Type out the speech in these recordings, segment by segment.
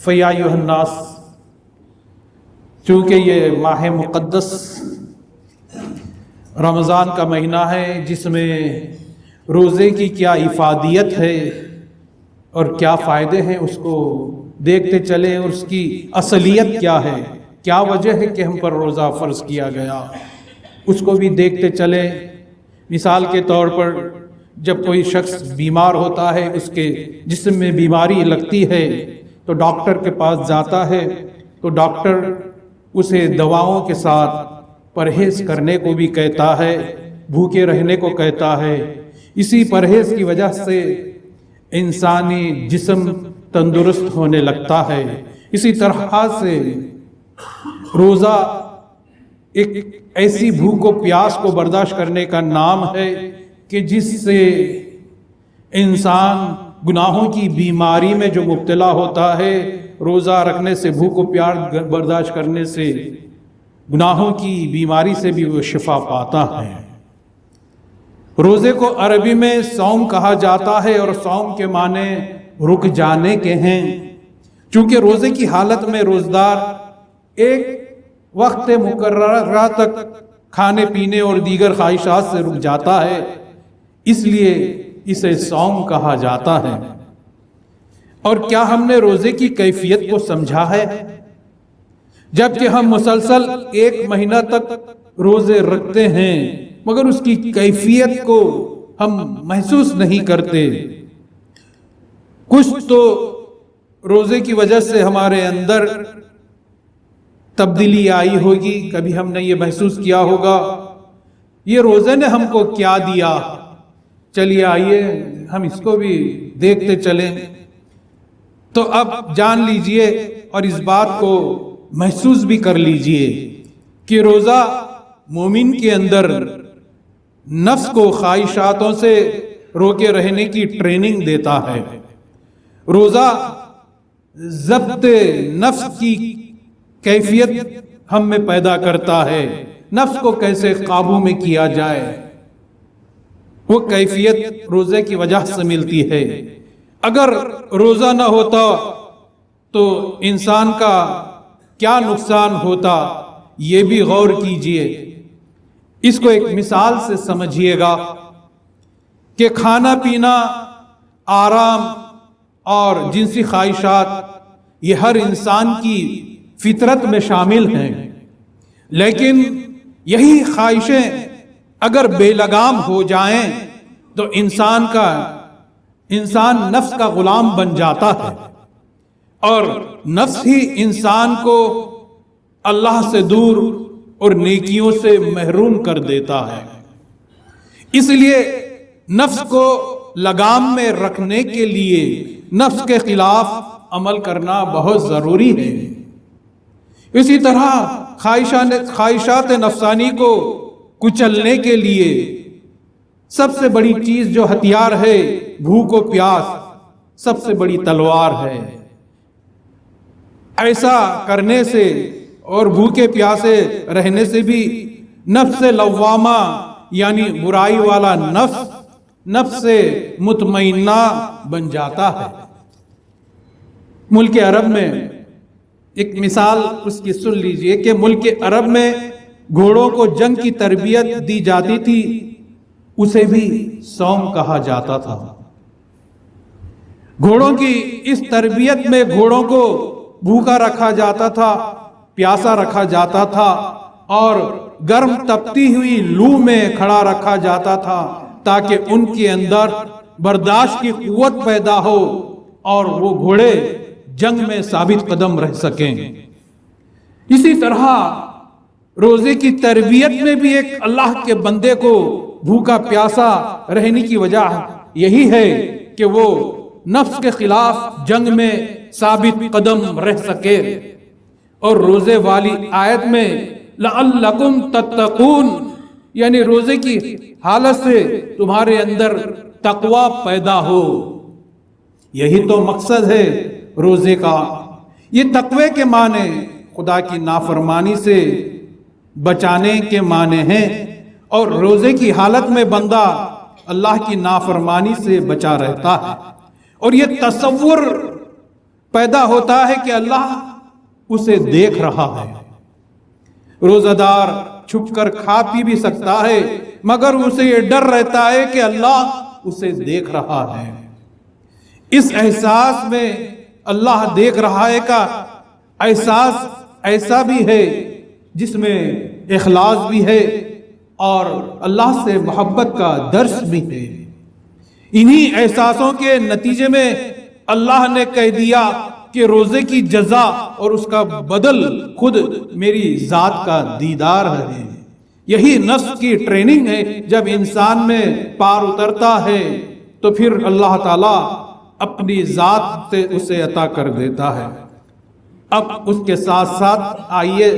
فیا ایھا الناس، چونکہ یہ ماہ مقدس رمضان کا مہینہ ہے جس میں روزے کی کیا افادیت ہے اور کیا فائدے ہیں اس کو دیکھتے چلیں، اور اس کی اصلیت کیا ہے، کیا وجہ ہے کہ ہم پر روزہ فرض کیا گیا، اس کو بھی دیکھتے چلیں۔ مثال کے طور پر جب کوئی شخص بیمار ہوتا ہے، اس کے جسم میں بیماری لگتی ہے تو ڈاکٹر کے پاس جاتا ہے، تو ڈاکٹر اسے دواؤں کے ساتھ پرہیز کرنے کو بھی کہتا ہے، بھوکے رہنے کو کہتا ہے۔ اسی پرہیز کی وجہ سے انسانی جسم تندرست ہونے لگتا ہے۔ اسی طرح سے روزہ ایک ایسی بھوک و پیاس کو برداشت کرنے کا نام ہے کہ جس سے انسان گناہوں کی بیماری میں جو مبتلا ہوتا ہے، روزہ رکھنے سے، بھوک و پیاس برداشت کرنے سے گناہوں کی بیماری سے بھی وہ شفا پاتا ہے۔ روزے کو عربی میں صوم کہا جاتا ہے، اور صوم کے معنی رک جانے کے ہیں، چونکہ روزے کی حالت میں روزدار ایک وقت مقررہ تک کھانے پینے اور دیگر خواہشات سے رک جاتا ہے، اس لیے اسے صوم کہا جاتا ہے۔ اور کیا ہم نے روزے کی کیفیت کو سمجھا ہے؟ جبکہ ہم مسلسل ایک مہینہ تک روزے رکھتے ہیں مگر اس کی کیفیت کو ہم محسوس نہیں کرتے۔ کچھ تو روزے کی وجہ سے ہمارے اندر تبدیلی آئی ہوگی، کبھی ہم نے یہ محسوس کیا ہوگا یہ روزے نے ہم کو کیا دیا، چلیے آئیے ہم اس کو بھی دیکھتے چلیں۔ تو اب جان لیجئے اور اس بات کو محسوس بھی کر لیجئے کہ روزہ مومن کے اندر نفس کو خواہشاتوں سے روکے رہنے کی ٹریننگ دیتا ہے۔ روزہ ضبط نفس کی کیفیت ہم میں پیدا کرتا ہے، نفس کو کیسے قابو میں کیا جائے، وہ کیفیت روزے کی وجہ سے ملتی ہے۔ اگر روزہ نہ ہوتا تو انسان کا کیا نقصان ہوتا، یہ بھی غور کیجئے۔ اس کو ایک مثال سے سمجھیے گا کہ کھانا پینا، آرام اور جنسی خواہشات یہ ہر انسان کی فطرت میں شامل ہیں، لیکن یہی خواہشیں اگر بے لگام ہو جائیں تو انسان نفس کا غلام بن جاتا ہے، اور نفس ہی انسان کو اللہ سے دور اور نیکیوں سے محروم کر دیتا ہے۔ اس لیے نفس کو لگام میں رکھنے کے لیے نفس کے خلاف عمل کرنا بہت ضروری ہے۔ اسی طرح خواہشات نفسانی کو کچلنے کے لیے سب سے بڑی چیز جو ہتھیار ہے، بھوک و پیاس سب سے بڑی تلوار ہے۔ ایسا کرنے سے اور بھوکے پیاسے رہنے سے بھی نفس لوامہ یعنی برائی والا نفس سے مطمئنہ بن جاتا ہے۔ ملک عرب میں ایک مثال اس کی سن لیجئے کہ ملک عرب میں گھوڑوں کو جنگ کی تربیت دی جاتی تھی، اسے بھی صوم کہا جاتا تھا۔ گھوڑوں کی اس تربیت میں گھوڑوں کو بھوکا رکھا جاتا تھا، پیاسا رکھا جاتا تھا، اور گرم تپتی ہوئی لو میں کھڑا رکھا جاتا تھا تاکہ ان کے اندر برداشت کی قوت پیدا ہو اور وہ گھوڑے جنگ میں ثابت قدم رہ سکیں۔ اسی طرح روزے کی تربیت میں بھی ایک اللہ کے بندے کو بھوکا پیاسا رہنے کی وجہ یہی ہے کہ وہ نفس کے خلاف جنگ میں ثابت قدم رہ سکے۔ اور روزے والی آیت میں لعلکم تتقون یعنی روزے کی حالت سے تمہارے اندر تقوی پیدا ہو، یہی تو مقصد ہے روزے کا۔ یہ تقوی کے معنی خدا کی نافرمانی سے بچانے کے معنی ہیں، اور روزے کی حالت میں بندہ اللہ کی نافرمانی سے بچا رہتا ہے۔ اور یہ تصور پیدا ہوتا ہے کہ اللہ اسے دیکھ رہا ہے۔ روزہ دار چھپ کر کھا پی بھی سکتا ہے، مگر اسے یہ ڈر رہتا ہے کہ اللہ اسے دیکھ رہا ہے۔ اس احساس میں اللہ دیکھ رہا ہے کا احساس ایسا بھی ہے جس میں اخلاص بھی ہے اور اللہ سے محبت کا درس بھی ہے۔ انہی احساسوں کے نتیجے میں اللہ نے کہہ دیا کہ روزے کی جزا اور اس کا بدل خود میری ذات کا دیدار ہے۔ یہی نفس کی ٹریننگ ہے، جب انسان میں پار اترتا ہے تو پھر اللہ تعالیٰ اپنی ذات سے اسے عطا کر دیتا ہے۔ اب اس کے ساتھ ساتھ آئیے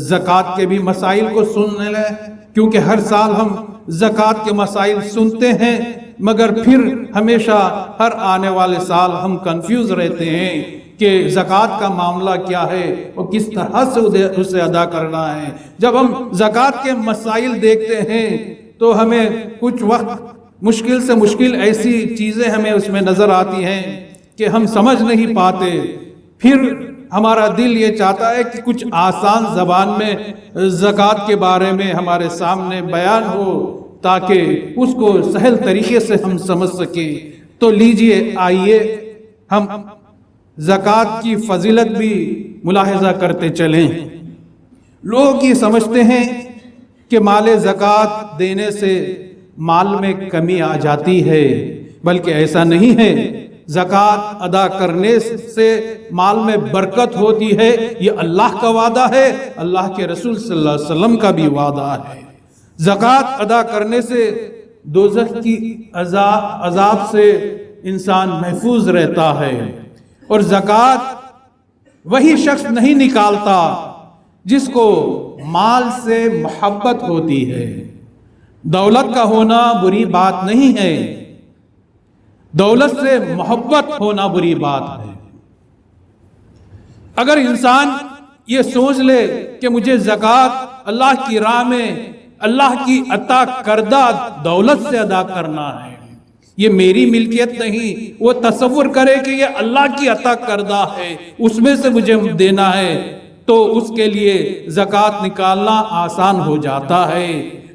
زکوٰۃ کے بھی مسائل کو سننے لیں، کیونکہ ہر سال ہم زکوٰۃ کے مسائل سنتے ہیں، مگر پھر ہمیشہ ہر آنے والے سال ہم کنفیوز رہتے ہیں کہ زکوٰۃ کا معاملہ کیا ہے اور کس طرح سے اسے ادا کرنا ہے۔ جب ہم زکوٰۃ کے مسائل دیکھتے ہیں تو ہمیں کچھ وقت مشکل سے مشکل ایسی چیزیں ہمیں اس میں نظر آتی ہیں کہ ہم سمجھ نہیں پاتے۔ پھر ہمارا دل یہ چاہتا ہے کہ کچھ آسان زبان میں زکوٰۃ کے بارے میں ہمارے سامنے بیان ہو تاکہ اس کو سہل طریقے سے ہم سمجھ سکیں۔ تو لیجئے آئیے ہم زکوٰۃ کی فضیلت بھی ملاحظہ کرتے چلیں۔ لوگ یہ سمجھتے ہیں کہ مال زکوٰۃ دینے سے مال میں کمی آ جاتی ہے، بلکہ ایسا نہیں ہے۔ زکوٰۃ ادا کرنے سے مال میں برکت ہوتی ہے، یہ اللہ کا وعدہ ہے، اللہ کے رسول صلی اللہ علیہ وسلم کا بھی وعدہ ہے۔ زکوٰۃ ادا کرنے سے دوزخ کی عذاب سے انسان محفوظ رہتا ہے، اور زکوٰۃ وہی شخص نہیں نکالتا جس کو مال سے محبت ہوتی ہے۔ دولت کا ہونا بری بات نہیں ہے، دولت سے محبت ہونا بری بات ہے۔ اگر انسان یہ سوچ لے کہ مجھے زکوٰۃ اللہ کی راہ میں اللہ کی عطا کردہ دولت سے ادا کرنا ہے، یہ میری ملکیت نہیں، وہ تصور کرے کہ یہ اللہ کی عطا کردہ ہے، اس میں سے مجھے دینا ہے، تو اس کے لیے زکوٰۃ نکالنا آسان ہو جاتا ہے۔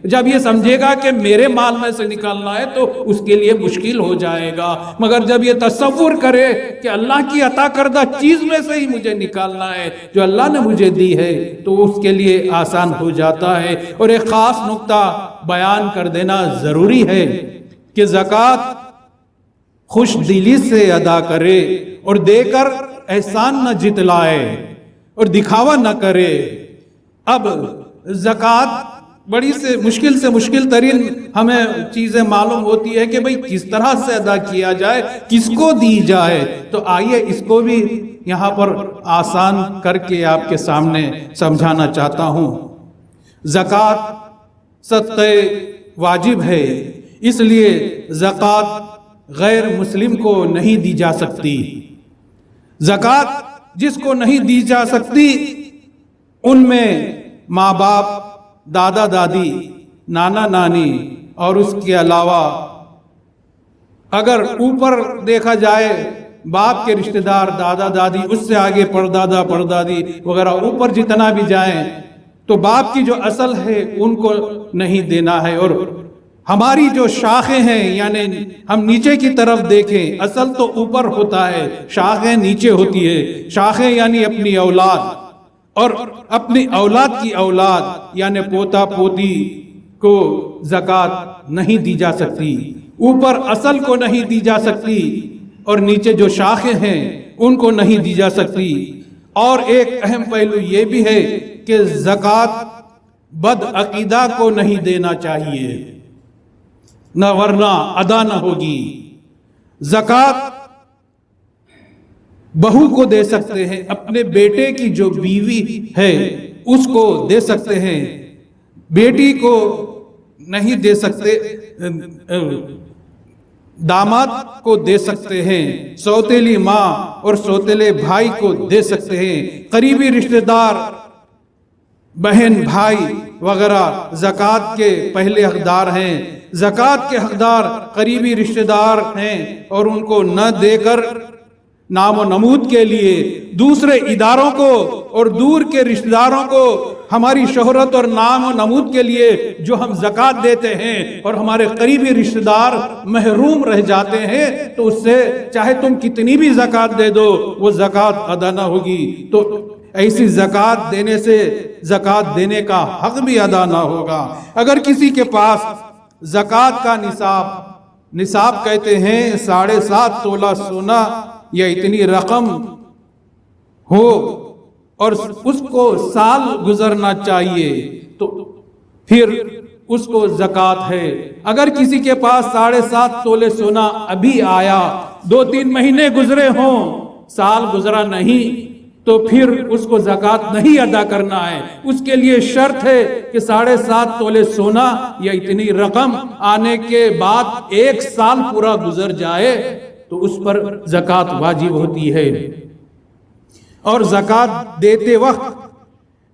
جب یہ سمجھے گا کہ میرے مال میں سے نکالنا ہے تو اس کے لیے مشکل ہو جائے گا، مگر جب یہ تصور کرے کہ اللہ کی عطا کردہ چیز میں سے ہی مجھے نکالنا ہے جو اللہ نے مجھے دی ہے، تو اس کے لیے آسان ہو جاتا ہے۔ اور ایک خاص نقطہ بیان کر دینا ضروری ہے کہ زکوٰۃ خوش دلی سے ادا کرے اور دے کر احسان نہ جتلائے اور دکھاوا نہ کرے۔ اب زکوٰۃ بڑی سے مشکل ترین ہمیں چیزیں معلوم ہوتی ہے کہ بھئی کس طرح سے ادا کیا جائے، کس کو دی جائے۔ تو آئیے اس کو بھی یہاں پر آسان کر کے آپ کے سامنے سمجھانا چاہتا ہوں۔ زکوٰۃ صدقہ واجب ہے، اس لیے زکوٰۃ غیر مسلم کو نہیں دی جا سکتی۔ زکوٰۃ جس کو نہیں دی جا سکتی ان میں ماں باپ، دادا دادی، نانا نانی، اور اس کے علاوہ اگر اوپر دیکھا جائے باپ کے رشتہ دار، دادا دادی، اس سے آگے پردادا پردادی وغیرہ اوپر جتنا بھی جائیں تو باپ کی جو اصل ہے ان کو نہیں دینا ہے۔ اور ہماری جو شاخیں ہیں، یعنی ہم نیچے کی طرف دیکھیں، اصل تو اوپر ہوتا ہے، شاخیں نیچے ہوتی ہے۔ شاخیں یعنی اپنی اولاد، اور اپنی اولاد کی اولاد یعنی پوتا پوتی کو زکوٰۃ نہیں دی جا سکتی، اوپر اصل کو نہیں دی جا سکتی، اور نیچے جو شاخیں ہیں ان کو نہیں دی جا سکتی۔ اور ایک اہم پہلو یہ بھی ہے کہ زکوٰۃ بد عقیدہ کو نہیں دینا چاہیے، نہ ورنہ ادا نہ ہوگی۔ زکوٰۃ بہو کو دے سکتے ہیں، اپنے بیٹے کی جو بیوی ہے اس کو دے سکتے ہیں، بیٹی کو نہیں دے سکتے، داماد کو دے سکتے ہیں، سوتیلی ماں اور سوتیلے بھائی کو دے سکتے ہیں، قریبی رشتہ دار، بہن بھائی وغیرہ زکوٰۃ کے پہلے حقدار ہیں۔ زکوٰۃ کے حقدار قریبی رشتہ دار ہیں اور ان کو نہ دے کر نام و نمود کے لیے، دوسرے اداروں کو اور دور کے رشتہ داروں کو ہماری شہرت اور نام و نمود کے لیے جو ہم زکوٰۃ دیتے ہیں اور ہمارے قریبی رشتہ دار محروم رہ جاتے ہیں، تو اس سے چاہے تم کتنی بھی زکوٰۃ دے دو وہ زکوٰۃ ادا نہ ہوگی۔ تو ایسی زکوٰۃ دینے سے زکوٰۃ دینے کا حق بھی ادا نہ ہوگا۔ اگر کسی کے پاس زکوٰۃ کا نصاب کہتے ہیں 7.5 تولہ سونا یا اتنی رقم ہو اور اس کو سال گزرنا چاہیے تو پھر اس کو زکوٰۃ ہے۔ اگر کسی کے پاس 7.5 تولے سونا ابھی آیا، 2-3 مہینے گزرے ہوں، سال گزرا نہیں، تو پھر اس کو زکوٰۃ نہیں ادا کرنا ہے۔ اس کے لیے شرط ہے کہ 7.5 تولے سونا یا اتنی رقم آنے کے بعد 1 سال پورا گزر جائے تو اس پر زکوٰۃ واجب ہوتی ہے۔ اور زکوٰۃ دیتے وقت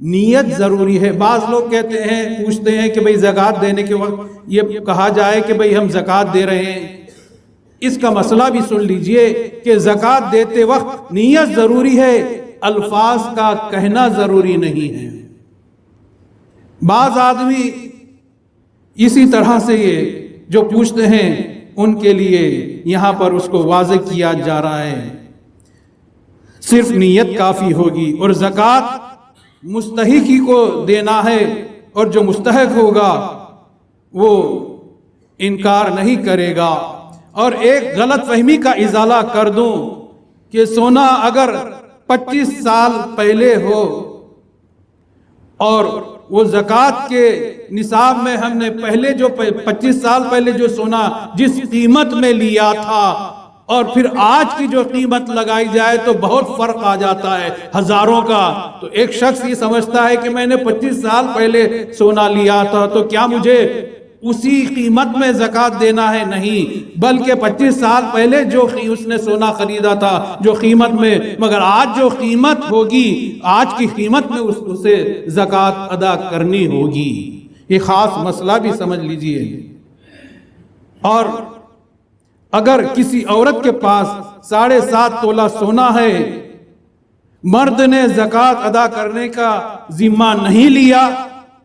نیت ضروری ہے۔ بعض لوگ کہتے ہیں، پوچھتے ہیں کہ بھئی زکوٰۃ دینے کے وقت یہ کہا جائے کہ بھئی ہم زکوٰۃ دے رہے ہیں۔ اس کا مسئلہ بھی سن لیجئے کہ زکوٰۃ دیتے وقت نیت ضروری ہے، الفاظ کا کہنا ضروری نہیں ہے۔ بعض آدمی اسی طرح سے یہ جو پوچھتے ہیں ان کے لیے یہاں پر اس کو واضح کیا جا رہا ہے، صرف نیت کافی ہوگی، اور زکوٰۃ مستحق ہی کو دینا ہے، اور جو مستحق ہوگا وہ انکار نہیں کرے گا۔ اور ایک غلط فہمی کا ازالہ کر دوں کہ سونا اگر 25 سال پہلے ہو اور وہ زکوٰۃ کے نصاب میں ہم نے پہلے جو 25 سال پہلے جو سونا جس قیمت میں لیا تھا اور پھر آج کی جو قیمت لگائی جائے تو بہت فرق آ جاتا ہے، ہزاروں کا۔ تو ایک شخص یہ سمجھتا ہے کہ میں نے 25 سال پہلے سونا لیا تھا تو کیا مجھے اسی قیمت میں زکوٰۃ دینا ہے؟ نہیں، بلکہ 25 سال پہلے جو اس نے سونا خریدا تھا جو قیمت میں، مگر آج جو قیمت ہوگی آج کی قیمت میں اسے زکوٰۃ ادا کرنی ہوگی۔ یہ خاص مسئلہ بھی سمجھ لیجئے۔ اور اگر کسی عورت کے پاس 7.5 تولہ سونا ہے، مرد نے زکوٰۃ ادا کرنے کا ذمہ نہیں لیا،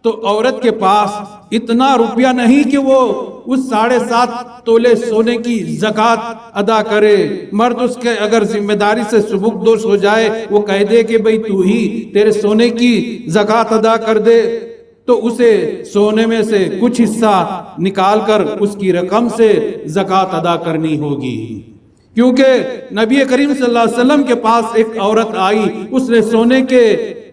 تو عورت کے پاس اتنا روپیہ نہیں کہ وہ اس 7.5 تولے سونے کی زکوٰۃ ادا کرے۔ مرد اس کے اگر ذمہ داری سے سبکدوش ہو جائے، وہ کہہ دے کہ بھئی تو ہی تیرے سونے کی زکوٰۃ ادا کر دے، تو اسے سونے میں سے کچھ حصہ نکال کر اس کی رقم سے زکوٰۃ ادا کرنی ہوگی۔ کیونکہ نبی کریم صلی اللہ علیہ وسلم کے پاس ایک عورت آئی، اس نے سونے کے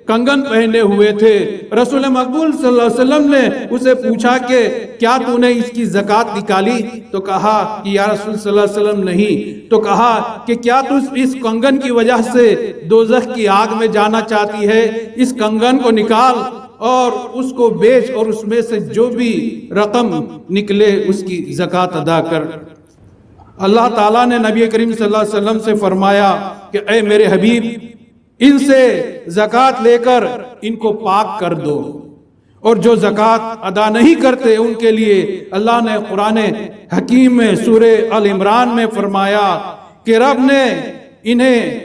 کنگن پہنے ہوئے تھے۔ رسول مقبول صلی اللہ علیہ وسلم نے اسے پوچھا کہ کیا تو نے اس کی زکوٰۃ نکالی؟ تو کہا کہ یا رسول صلی اللہ علیہ وسلم نہیں۔ تو کہا کہ کیا تو اس کنگن کی وجہ سے دوزخ کی آگ میں جانا چاہتی ہے؟ اس کنگن کو نکال اور اس کو بیچ اور اس میں سے جو بھی رقم نکلے اس کی زکوٰۃ ادا کر۔ اللہ تعالیٰ نے نبی کریم صلی اللہ علیہ وسلم سے فرمایا کہ اے میرے حبیب، ان سے زکوٰۃ لے کر ان کو پاک کر دو، اور جو زکوٰۃ ادا نہیں کرتے ان کے لیے اللہ نے قرآن حکیم میں سورہ آل عمران میں فرمایا کہ رب نے انہیں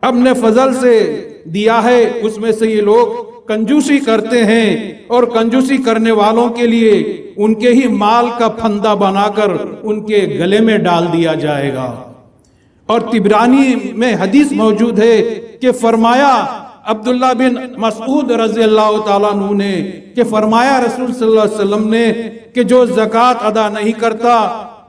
اپنے فضل سے دیا ہے، اس میں سے یہ لوگ کنجوسی کرتے ہیں، اور کنجوسی کرنے والوں کے لیے ان کے ہی مال کا پھندا بنا کر ان کے گلے میں ڈال دیا جائے گا۔ اور طبرانی میں حدیث موجود ہے کہ فرمایا عبداللہ بن مسعود رضی اللہ تعالیٰ عنہ نے کہ فرمایا رسول صلی اللہ علیہ وسلم نے کہ جو زکوٰۃ ادا نہیں کرتا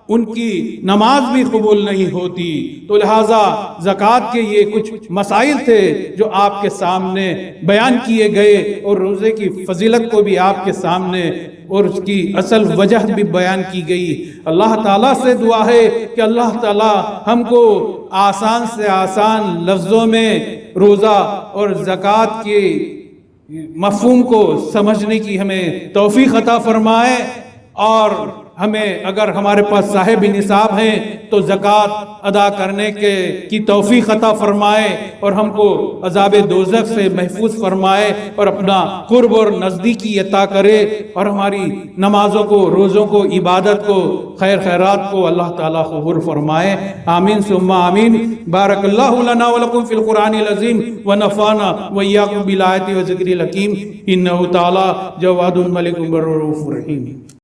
ان کی نماز بھی قبول نہیں ہوتی۔ تو لہٰذا زکوٰۃ کے یہ کچھ مسائل تھے جو آپ کے سامنے بیان کیے گئے، اور روزے کی فضیلت کو بھی آپ کے سامنے اور اس کی اصل وجہ بھی بیان کی گئی۔ اللہ تعالیٰ سے دعا ہے کہ اللہ تعالیٰ ہم کو آسان سے آسان لفظوں میں روزہ اور زکوٰۃ کے مفہوم کو سمجھنے کی ہمیں توفیق عطا فرمائے، اور ہمیں اگر ہمارے پاس صاحب نصاب ہیں تو زکوٰۃ ادا کرنے کی توفیق عطا فرمائے اور ہم کو عذاب دوزخ سے محفوظ فرمائے اور اپنا قرب اور نزدیکی عطا کرے اور ہماری نمازوں کو، روزوں کو، عبادت کو، خیر خیرات کو اللہ تعالیٰ قبول فرمائے. آمین ثم آمین. بارک اللہ لنا ولکم فی القرآن العظیم ونفعنا وإیاکم بالآیات و ذکر الحکیم. انہ تعالیٰ جواد ملک بر رؤوف رحیم.